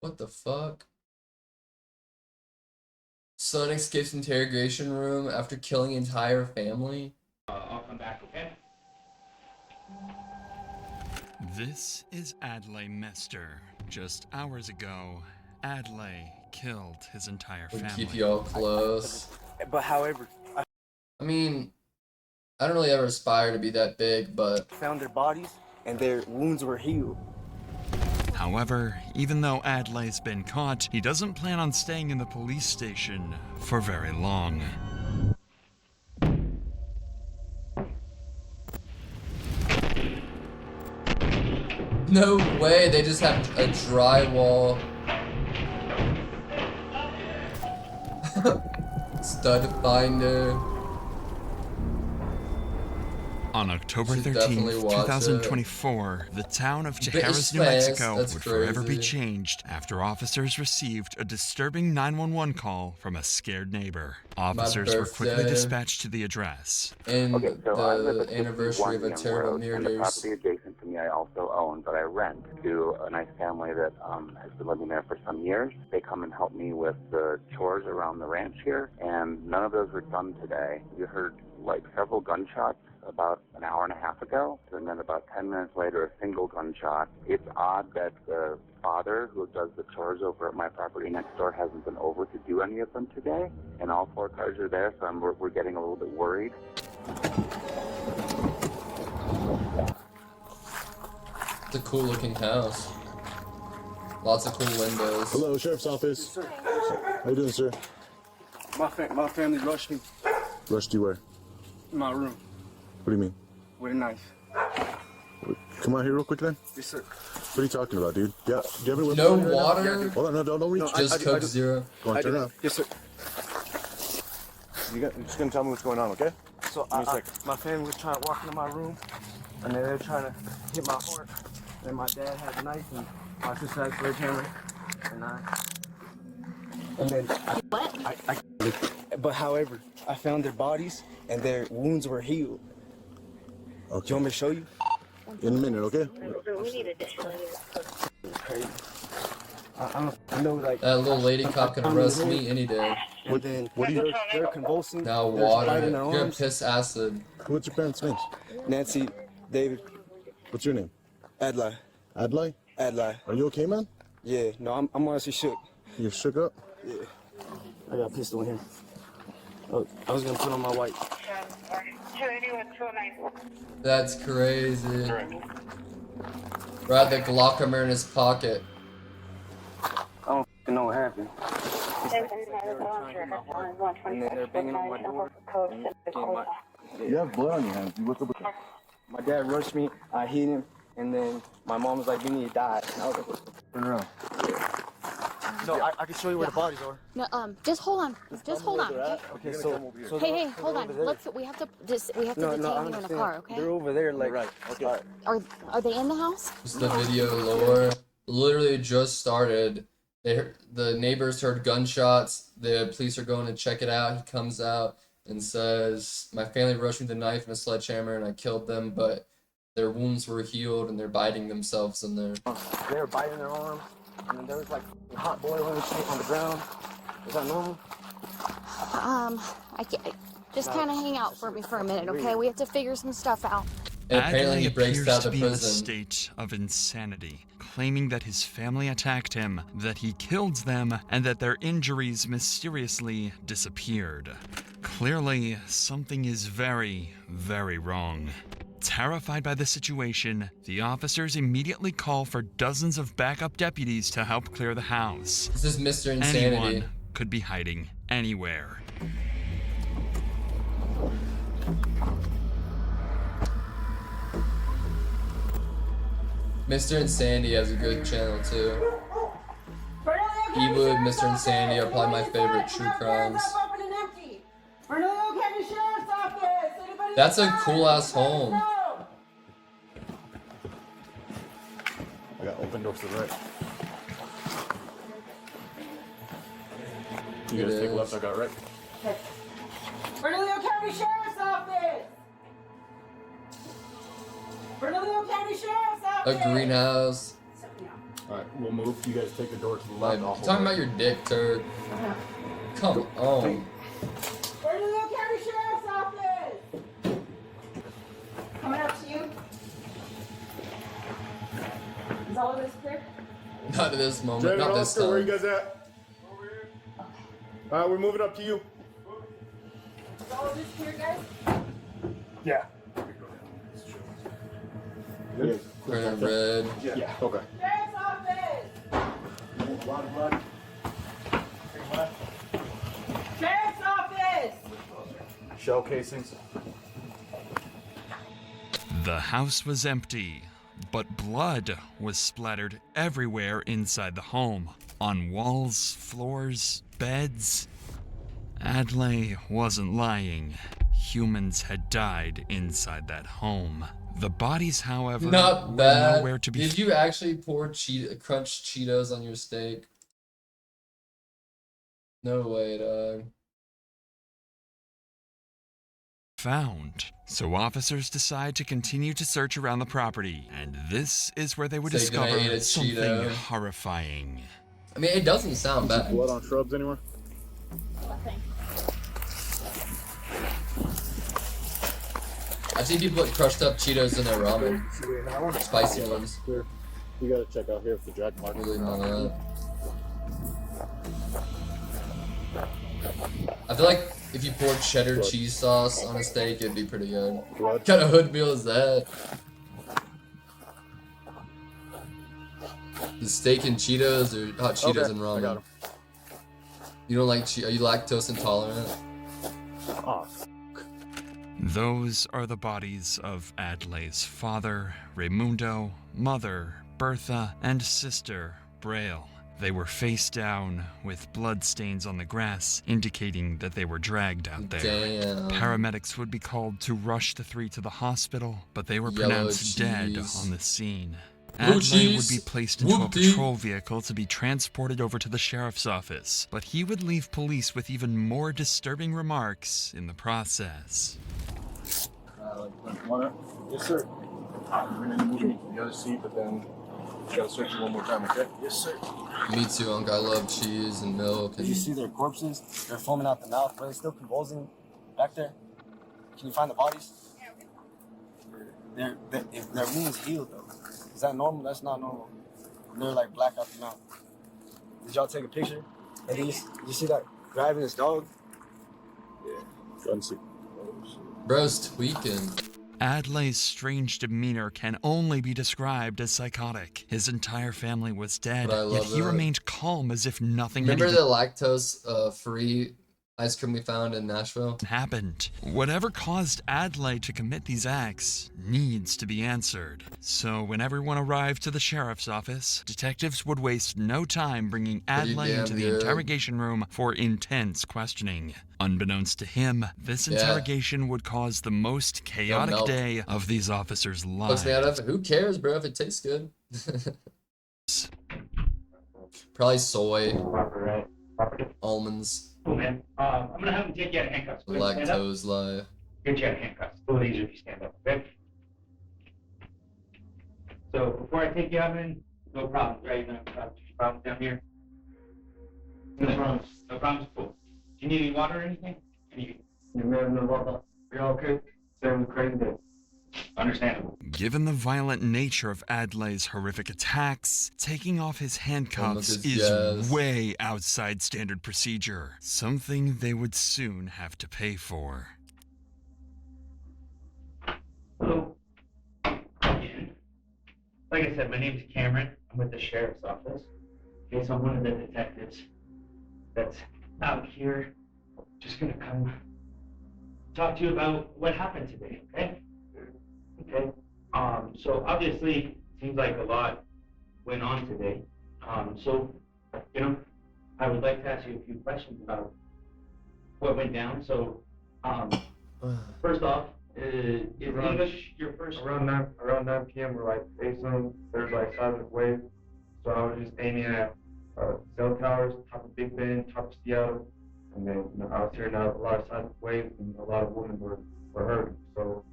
What the fuck? Son escapes interrogation room after killing entire family. I'll come back, okay? This is Adlai Mester. Just hours ago, Adlai killed his entire Would family. keep you all close. But however, I mean, I don't really ever aspire to be that big, but I found their bodies and their wounds were healed. However, even though Adlai's been caught, he doesn't plan on staying in the police station for very long. no way, they just have a drywall. Stud finder. On October Should definitely 13th, watch it. 2024, the town of British Tijeras, New fast, Mexico that's would forever be crazy. changed after officers received a disturbing 911 call from a scared neighbor. Officers were quickly birthday. dispatched to the address. And Okay, so I live the at anniversary of a 51 terrible Road, and the murders. property adjacent to me I also own, but I rent to a nice family that has been living there for some years. They come and help me with the chores around the ranch here, and none of those were done today. You heard like several gunshots about an hour and a half ago, and then about 10 minutes later, a single gunshot. It's odd that the father who does the chores over at my property next door hasn't been over to do any of them today, and all four cars are there, so we're getting a little bit worried. It's a cool looking house. Lots of cool windows. Hello, Sheriff's Office. How you doing, sir? My family rushed me Rushed you where? in my room What do you mean? with a knife. Come out here real quick then. Yes, sir. What are you talking about, dude? Yeah, do you have any weapons No on you right now? water, Hold on, no, don't reach. No, just I Coke do. Zero. Go on, turn around. Yes, sir. You're just gonna tell me what's going on, okay? So Give me a second. my family was trying to walk into my room, and they were trying to hit my heart. And my dad had a knife, and my sister had a sledgehammer, and then but however, I found their bodies and their wounds were healed. Do you Okay. want me to show you? In a minute, okay? Crazy. I know, like. That little lady cop can arrest me any day. And then what do you- they're convulsing. Now they're water. biting their You're gonna arms. piss acid. What's your parents' names? Nancy, David, What's your name? Adlai. Adlai? Adlai. Are you okay, man? Yeah, no, I'm honestly shook. You shook up? Yeah. I got a pistol in here. Oh, I was gonna put on my white. That's crazy. Brad the Glockamer in his pocket. I don't f***ing know what happened. And then they're banging on my door. And You have blood on your hands. What's up with that? my dad rushed me. I hit him, and then my mom was like, "You need to die." And I was like, Turn around. "No, I can show you where the bodies are." No, just hold on. Just hold on. Okay? Okay, so Hey, hold on. We have to detain I you in a understand. car, okay? They're over there, like. Right. Okay. Are they in the house? Just the video lore. Literally just started. The neighbors heard gunshots. The police are going to check it out. He comes out and says, "My family rushed me with a knife and a sledgehammer, and I killed them, but their wounds were healed, and they're biting themselves in there." They were biting their arms, and then there was like hot boiling shit on the ground. Is that normal? I can't. Just kind of hang out for me for a minute, okay? We have to figure some stuff out. And apparently Adlai he breaks appears out to of be in a prison. state of insanity, claiming that his family attacked him, that he killed them, and that their injuries mysteriously disappeared. Clearly, something is very, very wrong. Terrified by the situation, the officers immediately call for dozens of backup deputies to help clear the house. This is Mr. Insanity. Anyone could be hiding anywhere. Mr. Insanity has a good channel too. Ewood, Mr. Insanity are probably my favorite true crimes. That's a cool ass home. I got open doors to the right. You guys It take is. left, I got right. Bernalillo County Sheriff's Office! Bernalillo County Sheriff's A Office! greenhouse. Alright, we'll move. You guys take the door to the Like, left. you talking about your dick, turd? Come on. Where's the little county sheriff's office? Coming up to you. Is all of this clear? Not at this moment. General Not this officer, where you time. guys at? Alright, we're moving up to you. Is all of this clear, guys? Yeah. Good? Turn red. Yeah. Okay. Sheriff's office! A lot of blood. Sheriff's office! Shell casings. The house was empty, but blood was splattered everywhere inside the home. On walls, floors, beds. Adlai wasn't lying. Humans had died inside that home. The bodies, however, Not were bad. nowhere to be Did you actually pour crunched Cheetos on your steak? No way, dog. found. So officers decide to continue to search around the property, and this is where they would So you're gonna eat discover a something Cheeto. horrifying. I mean, it doesn't sound bad. Blood on shrubs anywhere? I've seen people put crushed up Cheetos in their ramen. Spicy ones. Clear. We gotta check out here for the jack mark. Really not that. I feel like if you poured cheddar cheese sauce on a steak, it'd be pretty good. Blood. What kind of hood meal is that? Is steak and Cheetos or hot Cheetos and I got ramen? him. You don't like are you lactose intolerant? Oh, Those are the bodies of Adlai's father, Raimundo, mother, Bertha, and sister, Braille. They were face down, with bloodstains on the grass, indicating that they were dragged out there. Damn. Paramedics would be called to rush the three to the hospital, but they were Yellow pronounced dead cheese. on the scene. Blue Adlai would cheese. be placed into Whoop-dee. a patrol vehicle to be transported over to the sheriff's office, but he would leave police with even more disturbing remarks in the process. yes, sir. We're gonna move you to the other seat, but then we gotta search you one more time, okay? Yes, sir. Me too, Unc. I love cheese and milk. Did you And see their corpses? They're foaming out the mouth. Are they still convulsing back there? Can you find the bodies? If their wounds healed though, is that normal? That's not normal. They're like black out the mouth. Did y'all take a picture? And did you see that grabbing his dog? Go ahead and see. bro's tweaking. Adlai's strange demeanor can only be described as psychotic. His entire family was dead, But I yet love he that. remained calm as if nothing had Remember even the lactose free ice cream we found in Nashville? happened. Whatever caused Adlai to commit these acts needs to be answered. So when everyone arrived to the sheriff's office, detectives would waste no time bringing Adlai damn into the good. interrogation room for intense questioning. Unbeknownst to him, this Yeah. interrogation would cause the most chaotic milk. day of these officers' Looks me out lives. of who cares, bro, if it tastes good. Probably soy, Right. almonds, Cool, man. I'm gonna have him take you out of handcuffs. Go ahead and stand up. lactose life. Get you out of handcuffs. A little easier if you stand up, okay? So before I take you out, man, no problems, right? No problems down here. No problems. No problems. Cool. Do you need any water or anything? You're okay? Sounds crazy. Understandable. Given the violent nature of Adlai's horrific attacks, taking off his handcuffs his is gas. way outside standard procedure, something they would soon have to pay for. Hello. Again. Like I said, my name's Cameron. I'm with the sheriff's office. Okay, so I'm one of the detectives that's out here. Just gonna come talk to you about what happened today, okay? Okay. So obviously seems like a lot went on today. So, I would like to ask you a few questions about what went down. So, first off, is English your first? Around 9 p.m. we're like facing, there's like seismic waves. So I was just aiming at cell towers, top of Big Bend, top of Seattle. And then I was hearing a lot of seismic waves and a lot of women were hurting. So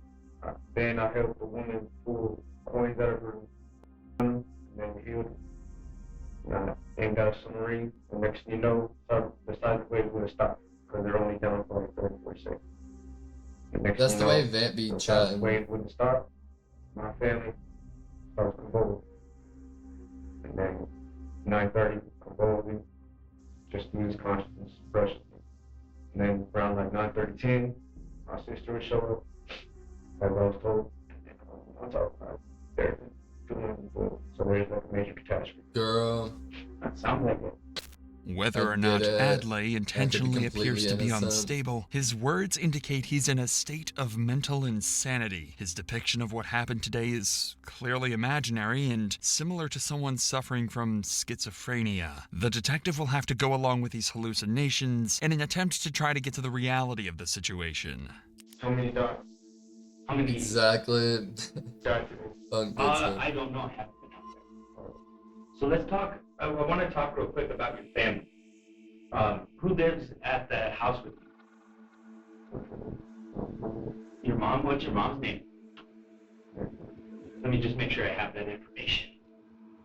then I helped the woman pull coins out of her and then healed submarine. The next thing you know, the seismic wave is going to stop because they're only down for like 34 seconds. The next That's thing the you way know, Vant be the seismic chatting. wave wouldn't stop. My family starts convulsing. And then 9:30, convulsing, just lose consciousness, brushes. And then around like 9:30, 10, my sister would show up, as I was told. And on top of that, there's 200 people. So there's like a major catastrophe. Girl, That sounds like it. Whether I or not get it. Adley intentionally appears to be innocent. unstable, his words indicate he's in a state of mental insanity. His depiction of what happened today is clearly imaginary and similar to someone suffering from schizophrenia. The detective will have to go along with these hallucinations in an attempt to try to get to the reality of the situation. How many dots? How many? Exactly. Dots. I don't know. I haven't been out there. So let's talk. I want to talk real quick about your family. Who lives at the house with you? Your mom? What's your mom's name? Let me just make sure I have that information.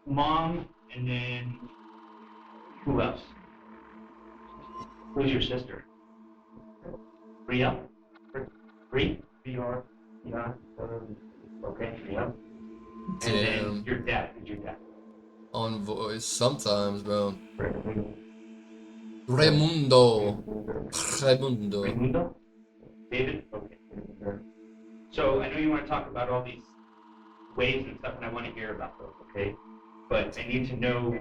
Mom, and then who else? Who's your sister? Ria? Bree? B-R? Yeah. Okay, yeah. And then Damn. your dad. Who's your dad? On voice sometimes, bro. Raimundo. Raimundo. Raimundo? David? Okay. So I know you want to talk about all these waves and stuff, and I want to hear about those, okay? But I need to know,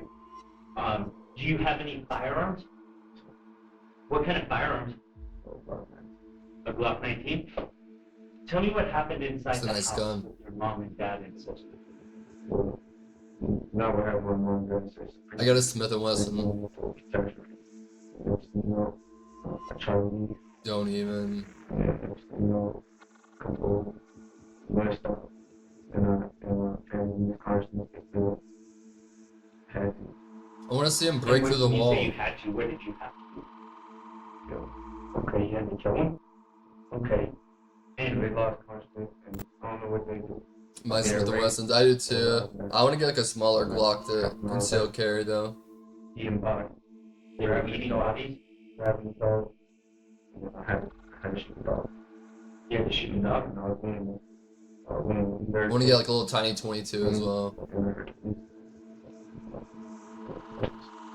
do you have any firearms? What kind of firearms? A Glock 19? Tell me what happened inside It's a the nice house gun. with your mom and dad and sister. Now we have one more gun system. I got a Smith & Wesson. A Chinese, Don't even. couple messed up, and family consciousness still had to. I want to see him break through the When you wall. say you had to, what did you have to do? Okay, you had to kill him. Okay. And they lost consciousness, and I don't know what they do. My Smith & Wessons. I do too. I want to get like a smaller Glock to concealed carry though. Eating body. They were eating bodies? Grabbing the dog. I had to shoot the dog. You had to shoot a dog? And I was winning. I want to get like a little tiny 22 as well.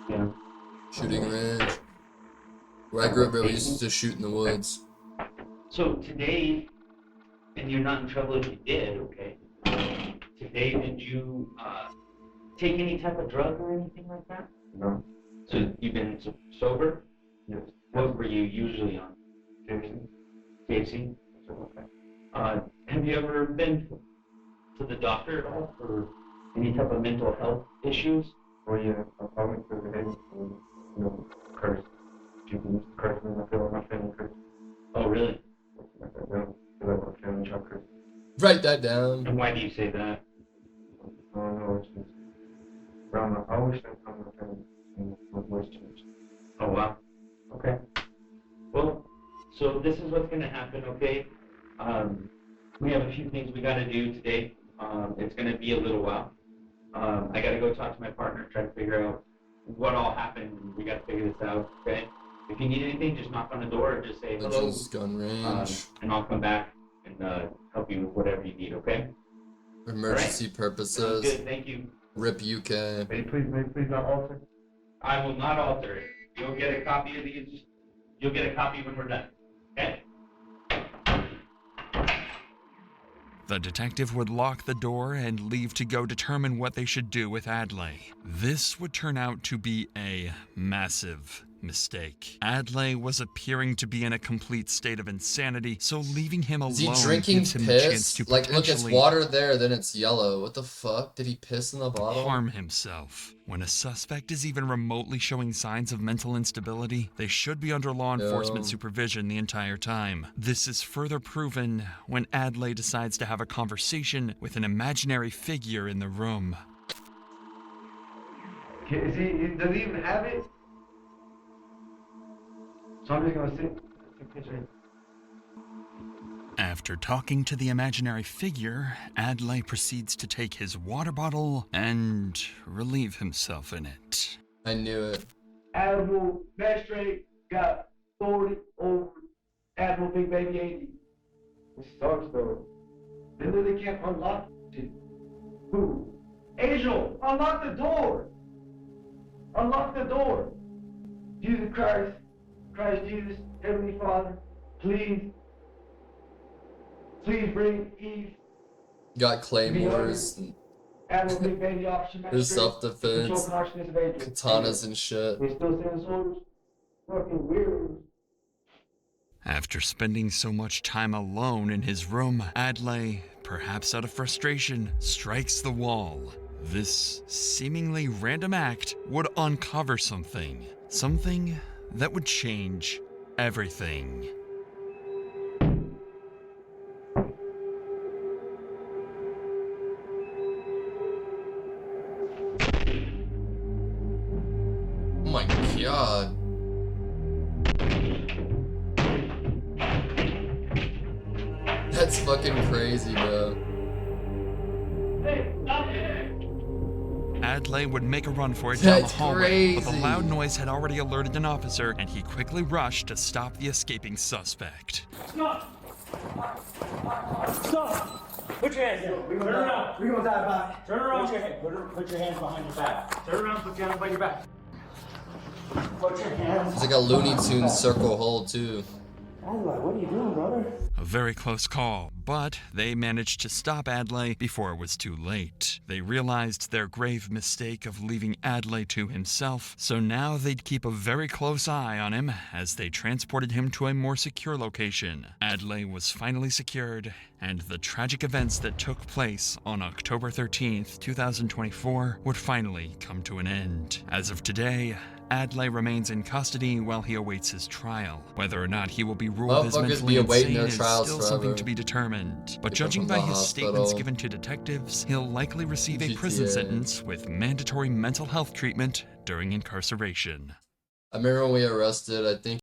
Yeah. Shooting range. Where I grew up, bro, we used to shoot in the woods. So today, and you're not in trouble if you did, okay? Today, did you take any type of drug or anything like that? No. So you've been sober? Yes. What were you usually on? THC? Okay. Have you ever been to the doctor at all for any type of mental health issues? Well, yeah, I went to the head and, curse. People curse me. I feel like my family curse. Oh, really? Like I feel like my family try to curse. Write that down. And why do you say that? I don't know, it's just, I always think I'm my family, and my voice changed. Oh, wow. Okay. Well, so this is what's going to happen, okay? We have a few things we got to do today. It's going to be a little while. I got to go talk to my partner, try to figure out what all happened, and we got to figure this out, okay? If you need anything, just knock on the door or just say hello, Legends gun range. and I'll come back and help you with whatever you need, okay? Emergency Sounds purposes. good, thank you. RIP UK. May please not alter? I will not alter it. You'll get a copy of these. You'll get a copy when we're done, okay? The detective would lock the door and leave to go determine what they should do with Adley. This would turn out to be a massive mistake. Adley was appearing to be in a complete state of insanity, so leaving him alone Is he drinking gives him the chance piss? to Like, look, it's potentially water there, then it's yellow. What the fuck? Did he piss in the bottle? harm himself. When a suspect is even remotely showing signs of mental instability, they should be under law enforcement No. supervision the entire time. This is further proven when Adley decides to have a conversation with an imaginary figure in the room. Does he even have it? So I'm just gonna take a picture. After talking to the imaginary figure, Adley proceeds to take his water bottle and relieve himself in it. I knew it. Admiral Magistrate got authority over Admiral Big Baby 80. It sucks though. They literally can't unlock it. Who? Angel, unlock the door! Unlock the door! Jesus Christ, Jesus, Heavenly Father, please bring Eve. Got claymores, and Admiral Big Baby Officer there's Magistrate. Control self-defense, consciousness of Angel. katanas and shit. They still send soldiers? Fucking weirdos. After spending so much time alone in his room, Adlai, perhaps out of frustration, strikes the wall. This seemingly random act would uncover something that would change everything. Oh my god. That's fucking crazy, bro. Adlai would make a run for it down the That's hallway, but the crazy. loud noise had already alerted an officer, and he quickly rushed to stop the escaping suspect. Stop! Put your hands down. Turn around. We're gonna die back. Turn around. Put your hands behind your back. Turn around. Put your hands behind your back. Put your hands. It's like a Looney Tunes circle hole, too. Adlai, what are you doing, brother? A very close call, but they managed to stop Adlai before it was too late. They realized their grave mistake of leaving Adlai to himself, so now they'd keep a very close eye on him as they transported him to a more secure location. Adlai was finally secured, and the tragic events that took place on October 13th, 2024 would finally come to an end. As of today, Adlai remains in custody while he awaits his trial. Whether or not he will be ruled as Motherfuckers mentally be awaiting insane their is trials still something forever. to be determined. But Pick up judging from by the his statements hospital. given to detectives, he'll likely receive a prison GTA. sentence with mandatory mental health treatment during incarceration. I remember when we arrested, I think